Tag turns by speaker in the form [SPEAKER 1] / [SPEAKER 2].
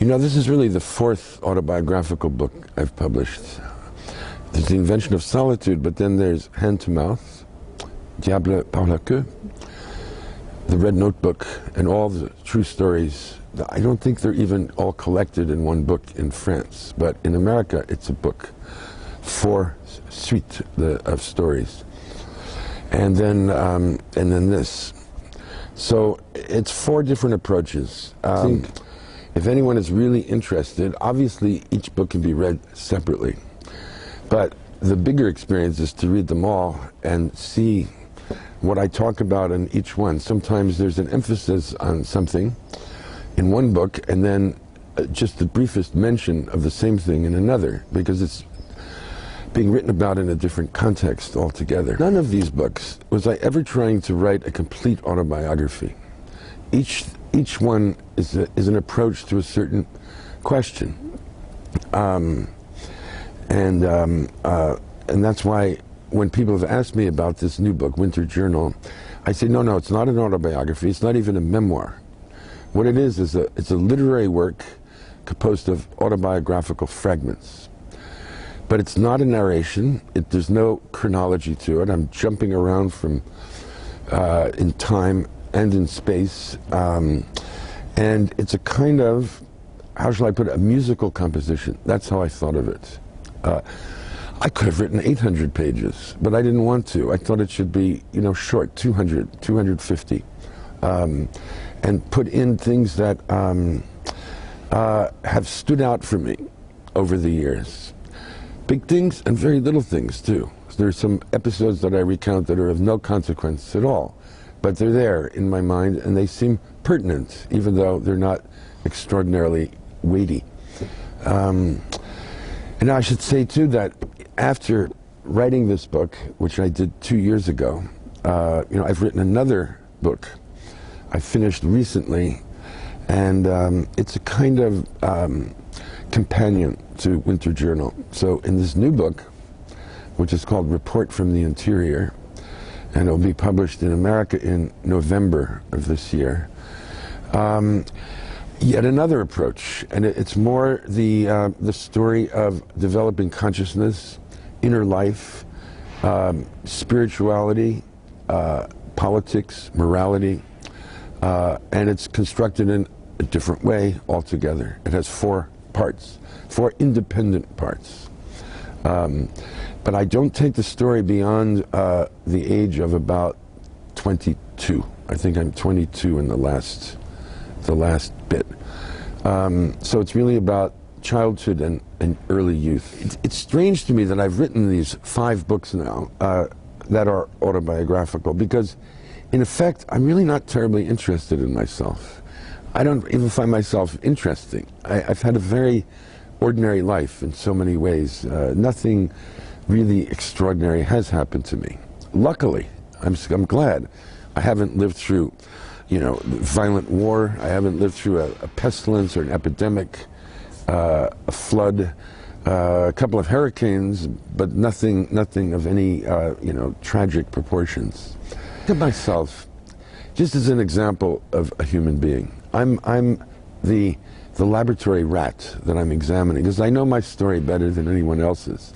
[SPEAKER 1] You know, this is really the fourth autobiographical book I've published. There's The Invention of Solitude, but then there's Hand to Mouth, Diable par la queue, The Red Notebook, and all the true stories. I don't think they're even all collected in one book in France, but in America it's a book, 4 suite of stories. And then this. So it's 4 different approaches. I think if anyone is really interested, obviously each book can be read separately. But the bigger experience is to read them all and see what I talk about in each one. Sometimes there's an emphasis on something in one book and then just the briefest mention of the same thing in another, because it's being written about in a different context altogether. None of these books was I ever trying to write a complete autobiography. Each one is an approach to a certain question. And that's why when people have asked me about this new book, Winter Journal, I say, no, it's not an autobiography, it's not even a memoir. What it is it's a literary work composed of autobiographical fragments. But it's not a narration, there's no chronology to it. I'm jumping around from in time and in space. And it's a kind of, how shall I put it, a musical composition. That's how I thought of it. I could have written 800 pages, but I didn't want to. I thought it should be, short, 200, 250. And put in things that have stood out for me over the years. Big things and very little things too. There are some episodes that I recount that are of no consequence at all, but they're there in my mind and they seem pertinent, even though they're not extraordinarily weighty. And I should say too that after writing this book, which I did 2 years ago, I've written another book I finished recently, and it's a kind of companion to Winter Journal. So in this new book, which is called Report from the Interior, and it'll be published in America in November of this year, yet another approach, and it's more the story of developing consciousness, inner life, spirituality, politics, morality, and it's constructed in a different way altogether. It has 4 parts, 4 independent parts. But I don't take the story beyond the age of about 22. I think I'm 22 in the last bit. So it's really about childhood and early youth. It's strange to me that I've written these 5 books now that are autobiographical, because in effect I'm really not terribly interested in myself. I don't even find myself interesting. I've had a very ordinary life in so many ways. Nothing really extraordinary has happened to me. Luckily, I'm glad. I haven't lived through, violent war. I haven't lived through a pestilence or an epidemic, a flood, a couple of hurricanes, but nothing of any, tragic proportions. Look at myself, just as an example of a human being. I'm the laboratory rat that I'm examining, because I know my story better than anyone else's.